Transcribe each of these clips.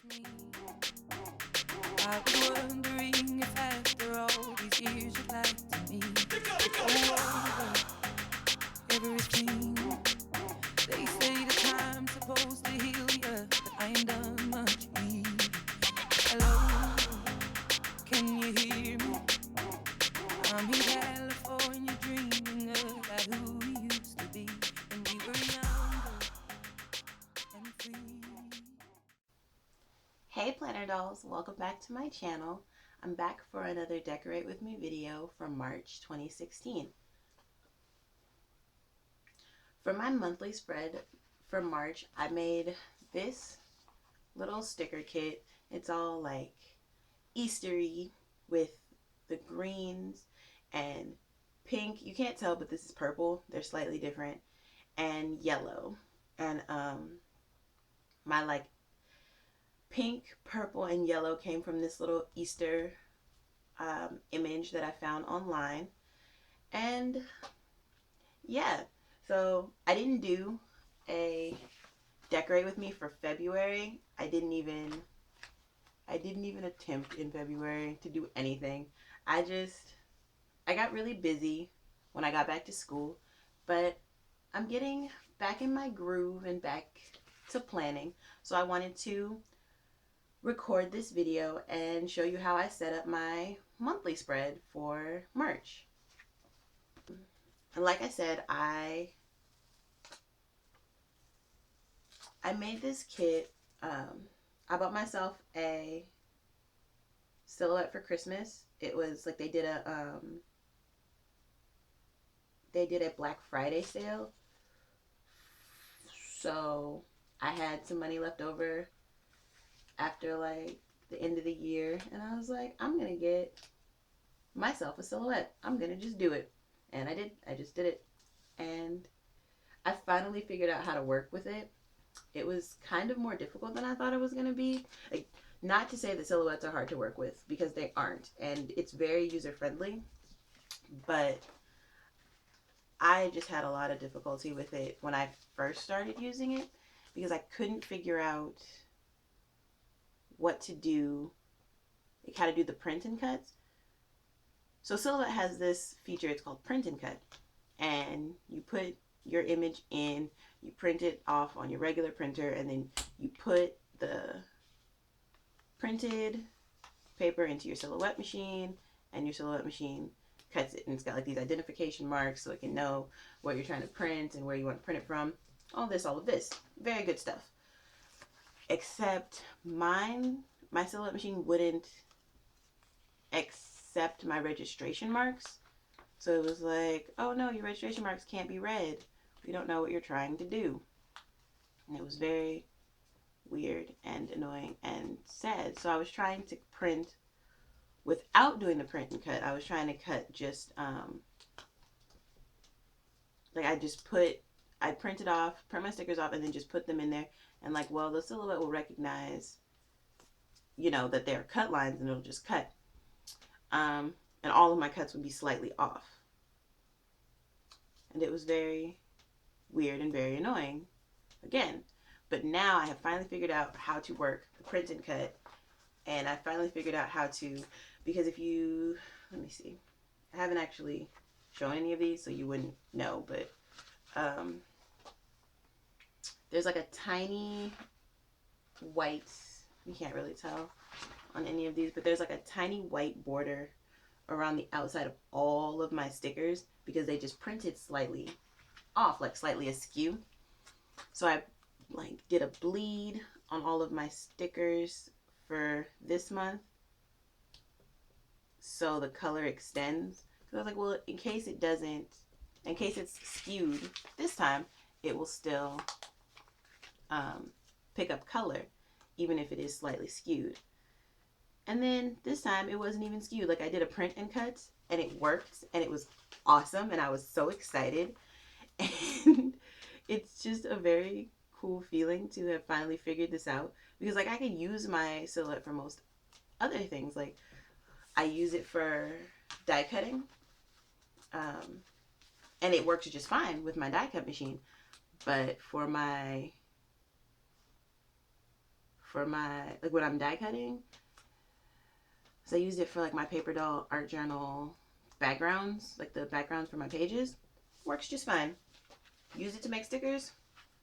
Me. I was wondering if after all these years you'd like to meet. Oh, everything. They say the time's supposed to heal ya, but I ain't done much healing. Hello, can you hear me? I'm in California dreaming about who we used to be when we were younger and free. Hey Planner Dolls, welcome back to my channel. I'm back for another Decorate With Me video from March 2016. For my monthly spread for March, I made this little sticker kit. It's all like Eastery with the greens and pink. You can't tell, but this is purple. They're slightly different. And yellow. And my like pink, purple, and yellow came from this little Easter image that I found online. And yeah, so I didn't do a decorate with me for February. I didn't even attempt in February to do anything. I got really busy when I got back to school, but I'm getting back in my groove and back to planning. So I wanted to record this video and show you how I set up my monthly spread for March. And like I said, I made this kit. I bought myself a silhouette for Christmas. It was like they did a Black Friday sale. So I had some money left over after like the end of the year, and I was like, I'm gonna get myself a silhouette. I'm gonna just do it. And I did. I just did it. And I finally figured out how to work with it. It was kind of more difficult than I thought it was going to be. Like, not to say that silhouettes are hard to work with, because they aren't, and it's very user friendly, but I just had a lot of difficulty with it when I first started using it, because I couldn't figure out what to do, like how to do the print and cuts. So Silhouette has this feature, it's called print and cut, and you put your image in, you print it off on your regular printer, and then you put the printed paper into your Silhouette machine, and your Silhouette machine cuts it, and it's got like these identification marks so it can know what you're trying to print and where you want to print it from. All of this, very good stuff. Except my Silhouette machine wouldn't accept my registration marks. So it was like, oh no, your registration marks can't be read. We don't know what you're trying to do. And it was very weird and annoying and sad. So I was trying to print without doing the print and cut. I was trying to cut just, like I printed off, print my stickers off, and then just put them in there. And like, well, the Silhouette will recognize, that they're cut lines, and it'll just cut. And all of my cuts would be slightly off. And it was very weird and very annoying again. But now I have finally figured out how to work the print and cut. And I finally figured out how to, because if you, let me see, I haven't actually shown any of these, so you wouldn't know, but there's like a tiny white, you can't really tell on any of these, but there's like a tiny white border around the outside of all of my stickers, because they just printed slightly off, like slightly askew. So I like did a bleed on all of my stickers for this month, so the color extends. Because I was like, well, in case it's skewed this time, it will still pick up color, even if it is slightly skewed. And then this time it wasn't even skewed. Like, I did a print and cut, and it worked, and it was awesome, and I was so excited. And it's just a very cool feeling to have finally figured this out, because like I can use my Silhouette for most other things. Like, I use it for die cutting, and it works just fine with my die cut machine. But for for my, like when I'm die cutting. So I used it for like my paper doll art journal backgrounds, like the backgrounds for my pages. Works just fine. Use it to make stickers?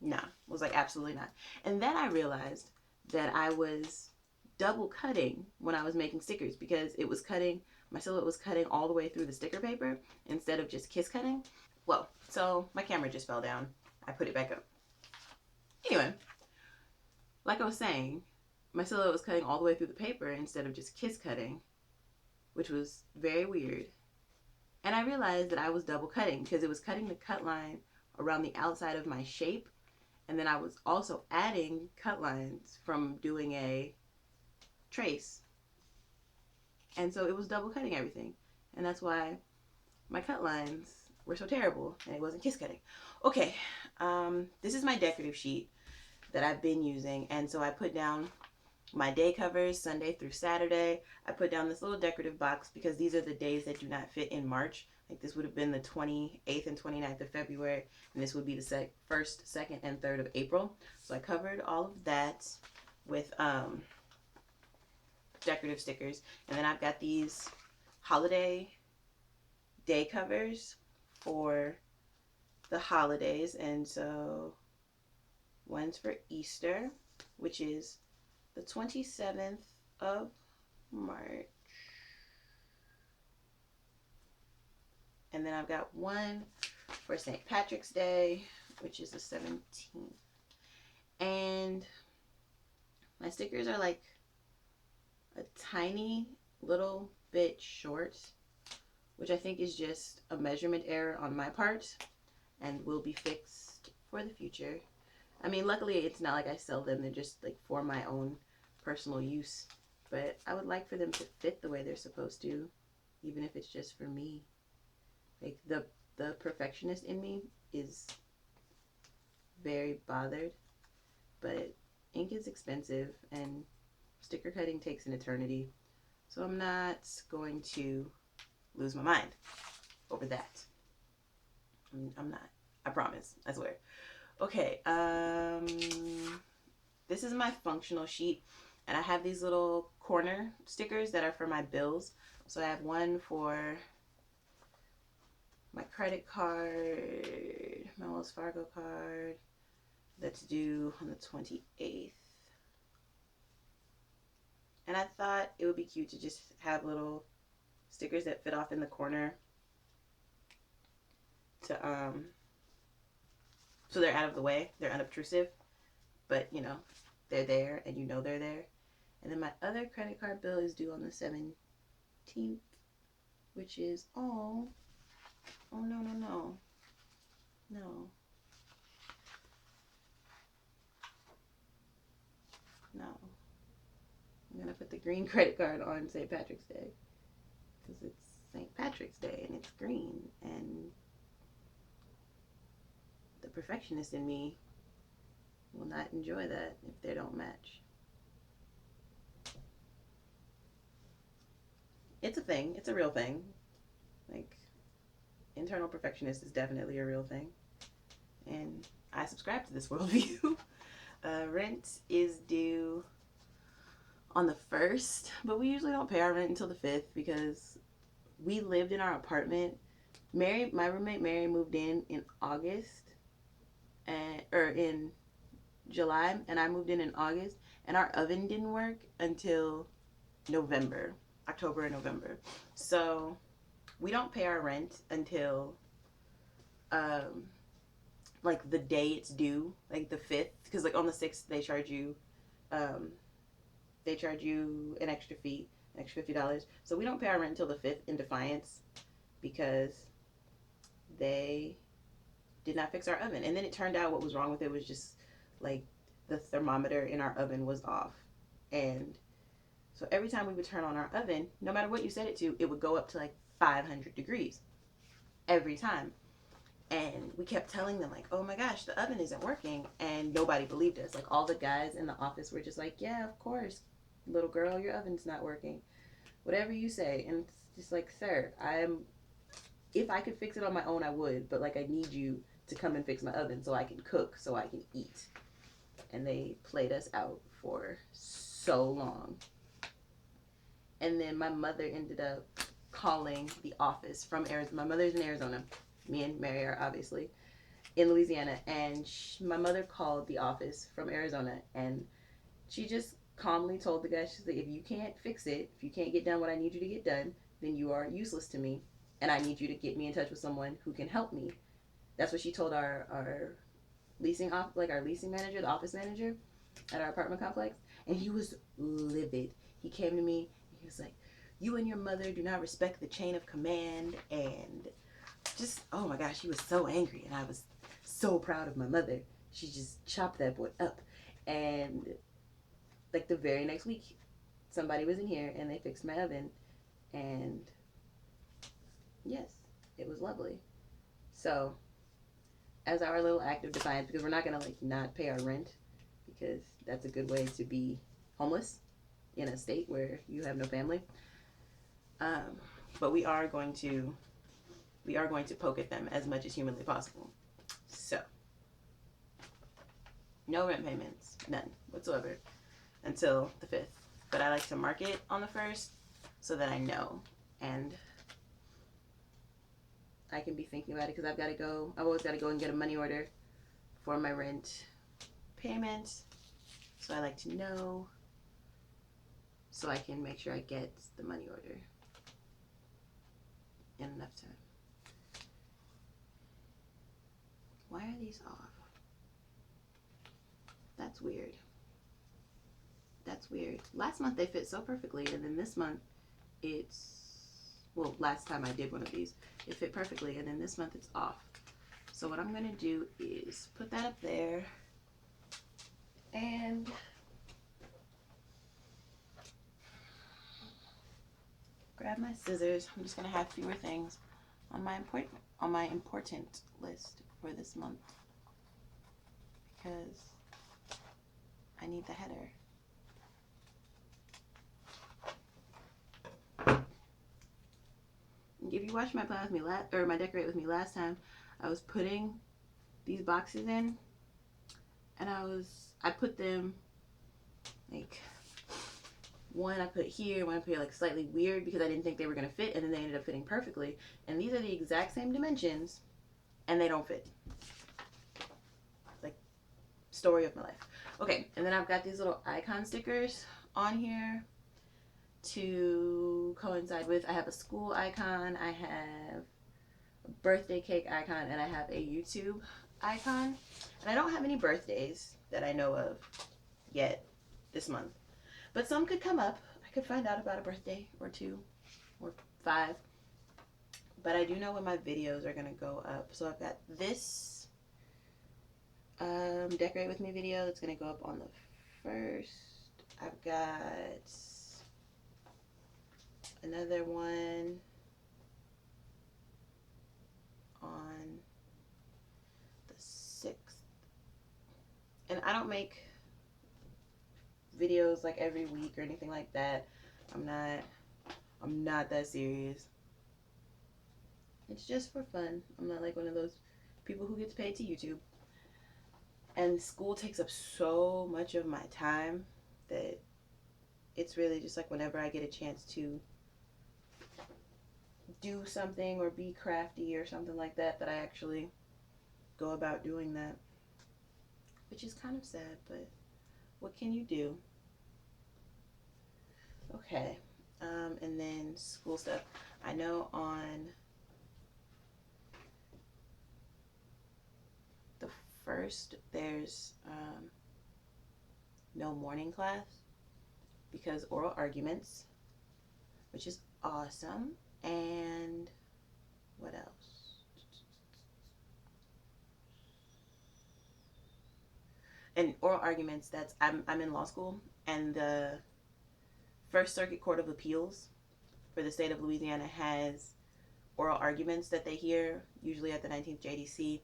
Nah, was like absolutely not. And then I realized that I was double cutting when I was making stickers because it was cutting, my silhouette was cutting all the way through the sticker paper instead of just kiss cutting. Well, so my camera just fell down. I put it back up. Anyway, like I was saying, my silhouette was cutting all the way through the paper instead of just kiss cutting, which was very weird. And I realized that I was double cutting because it was cutting the cut line around the outside of my shape. And then I was also adding cut lines from doing a trace. And so it was double cutting everything. And that's why my cut lines were so terrible and it wasn't kiss cutting. Okay, this is my decorative sheet that I've been using. And so I put down my day covers Sunday through Saturday. I put down this little decorative box because these are the days that do not fit in March. Like this would have been the 28th and 29th of February, and this would be the 1st, 2nd, and 3rd of April. So I covered all of that with decorative stickers. And then I've got these holiday day covers for the holidays. And so one's for Easter, which is the 27th of March. And then I've got one for St. Patrick's Day, which is the 17th. And my stickers are like a tiny little bit short, which I think is just a measurement error on my part and will be fixed for the future. I mean, luckily it's not like I sell them. They're just like for my own personal use. But I would like for them to fit the way they're supposed to, even if it's just for me. Like the perfectionist in me is very bothered, but ink is expensive and sticker cutting takes an eternity. So I'm not going to lose my mind over that. I'm not. I promise. I swear. Okay, this is my functional sheet, and I have these little corner stickers that are for my bills. So I have one for my credit card, my Wells Fargo card, that's due on the 28th. And I thought it would be cute to just have little stickers that fit off in the corner to so they're out of the way, they're unobtrusive, but you know, they're there and you know they're there. And then my other credit card bill is due on the 17th, which is no. I'm gonna put the green credit card on St. Patrick's Day because it's St. Patrick's Day and it's green, and the perfectionist in me will not enjoy that if they don't match. It's a thing. It's a real thing. Like, internal perfectionist is definitely a real thing. And I subscribe to this worldview. Rent is due on the 1st, but we usually don't pay our rent until the 5th because we lived in our apartment. My roommate Mary moved in August, or in July, and I moved in August, and our oven didn't work until October and November. So we don't pay our rent until like the day it's due, like the 5th, because like on the 6th they charge you an extra fee, an extra $50. So we don't pay our rent until the 5th in defiance because they did not fix our oven. And then it turned out what was wrong with it was just like the thermometer in our oven was off. And so every time we would turn on our oven, no matter what you set it to, it would go up to like 500 degrees every time. And we kept telling them like, oh my gosh, the oven isn't working. And nobody believed us. Like all the guys in the office were just like, yeah, of course, little girl, your oven's not working. Whatever you say. And it's just like, sir, if I could fix it on my own, I would. But like, I need you to come and fix my oven so I can cook, so I can eat. And they played us out for so long. And then my mother ended up calling the office from Arizona. My mother's in Arizona. Me and Mary are obviously in Louisiana. And my mother called the office from Arizona. And she just calmly told the guy, she's like, if you can't fix it, if you can't get done what I need you to get done, then you are useless to me. And I need you to get me in touch with someone who can help me. That's what she told our leasing our leasing manager, the office manager at our apartment complex. And he was livid. He came to me and he was like, you and your mother do not respect the chain of command. And just, oh my gosh, he was so angry. And I was so proud of my mother. She just chopped that boy up. And like the very next week, somebody was in here and they fixed my oven. And yes, it was lovely. So as our little act of defiance, because we're not gonna like not pay our rent, because that's a good way to be homeless in a state where you have no family. But we are going to poke at them as much as humanly possible. So no rent payments, none whatsoever, until the 5th. But I like to mark it on the 1st so that I know, and I can be thinking about it, because I've always got to go and get a money order for my rent payment. So I like to know so I can make sure I get the money order in enough time. Why are these off? That's weird. That's weird. Last month they fit so perfectly, and then this month last time I did one of these, it fit perfectly, and then this month it's off. So what I'm going to do is put that up there, and grab my scissors. I'm just going to have fewer things on my important list for this month, because I need the header. If you watched my plan with me my decorate with me last time, I was putting these boxes in, and I put them like, one I put here, one I put like slightly weird because I didn't think they were gonna fit, and then they ended up fitting perfectly. And these are the exact same dimensions, and they don't fit. Like, story of my life. Okay, and then I've got these little icon stickers on here to coincide with. I have a school icon, I have a birthday cake icon, and I have a YouTube icon. And I don't have any birthdays that I know of yet this month, but some could come up. I could find out about a birthday or 2 or 5. But I do know when my videos are gonna go up. So I've got this decorate with me video that's gonna go up on the 1st. I've got another one on the 6th. And I don't make videos like every week or anything like that. I'm not that serious. It's just for fun. I'm not like one of those people who gets paid to YouTube. And school takes up so much of my time that it's really just like whenever I get a chance to do something or be crafty or something like that, that I actually go about doing that. Which is kind of sad, but what can you do? Okay, and then school stuff. I know on the 1st there's no morning class because oral arguments, which is awesome. And what else? And oral arguments, I'm in law school, and the First Circuit Court of Appeals for the state of Louisiana has oral arguments that they hear, usually at the 19th JDC,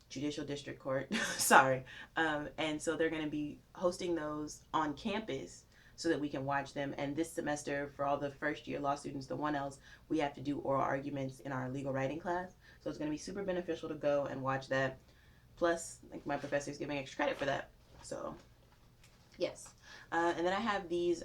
Judicial District Court, sorry. And so they're going to be hosting those on campus so that we can watch them. And this semester, for all the first-year law students, the 1Ls, we have to do oral arguments in our legal writing class. So it's going to be super beneficial to go and watch that. Plus, like, my professor's giving extra credit for that. So Yes. And then I have these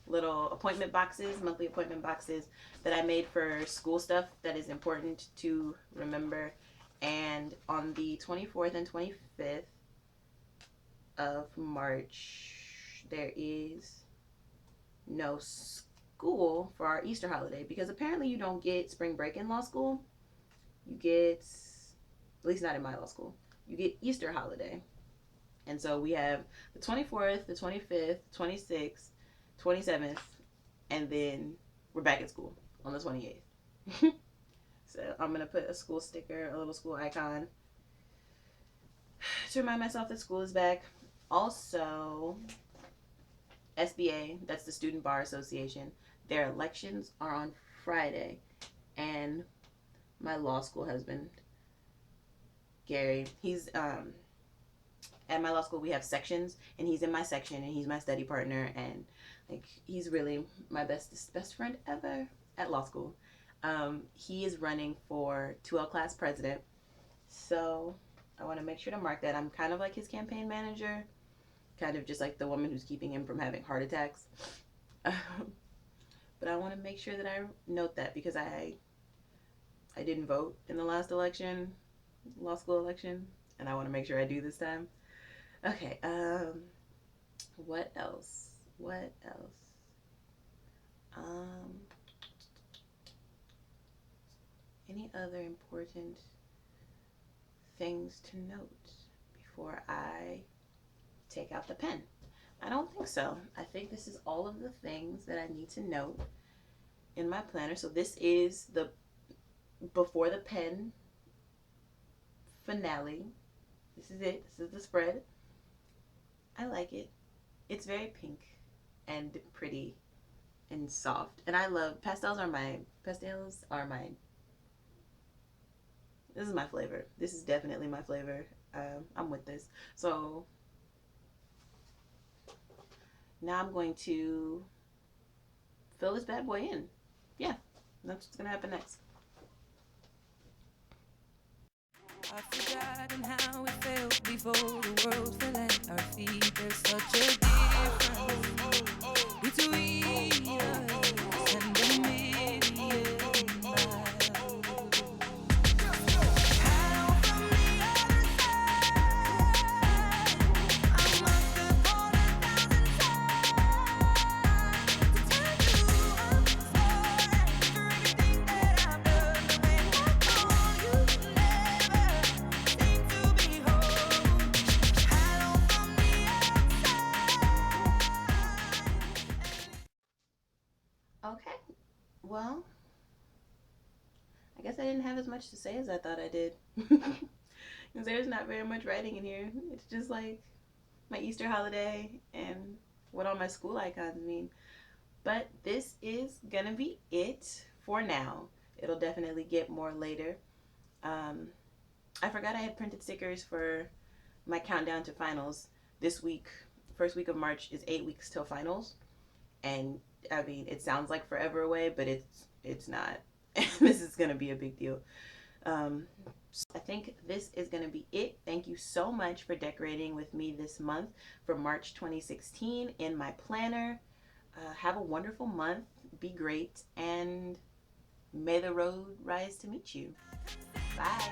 little appointment boxes, monthly appointment boxes that I made for school stuff that is important to remember. And on the 24th and 25th of March, there is no school for our Easter holiday because apparently you don't get spring break in law school. You get, at least not in my law school, you get Easter holiday. And so we have the 24th, the 25th, 26th, 27th, and then we're back at school on the 28th. So I'm going to put a school sticker, a little school icon to remind myself that school is back. Also, SBA, that's the Student Bar Association, their elections are on Friday. And my law school husband, Gary, he's at my law school we have sections, and he's in my section, and he's my study partner, and like he's really my best friend ever at law school. He is running for 2L class president, so I want to make sure to mark that. I'm kind of like his campaign manager, kind of just like the woman who's keeping him from having heart attacks. But I want to make sure that I note that because I didn't vote in the last election, law school election, and I want to make sure I do this time. Okay, what else? What else? Any other important things to note before I take out the pen? I don't think so. I think this is all of the things that I need to note in my planner. So this is the before the pen finale. This is it. This is the spread. I like it. It's very pink and pretty and soft. And I love pastels are my this is my flavor. This is definitely my flavor. I'm with this. So now I'm going to fill this bad boy in. Yeah, that's what's gonna happen next. I've forgotten how it felt before the world fell at our feet. There's such a difference between us and a million miles. Hello from the other side. I must have gone 1,000 times to tell you I'm sorry for everything that I've done. When I call you, never seem to be home. Hello from the outside. Okay. Well, I guess I didn't have as much to say as I thought I did. Because there's not very much writing in here. It's just like my Easter holiday and what all my school icons mean. But this is gonna be it for now. It'll definitely get more later. I forgot I had printed stickers for my countdown to finals. This week, first week of March, is 8 weeks till finals. And I mean, it sounds like forever away, but it's not. This is gonna be a big deal. I think this is gonna be it. Thank you so much for decorating with me this month for March 2016 in my planner. Have a wonderful month. Be great, and may the road rise to meet you. Bye.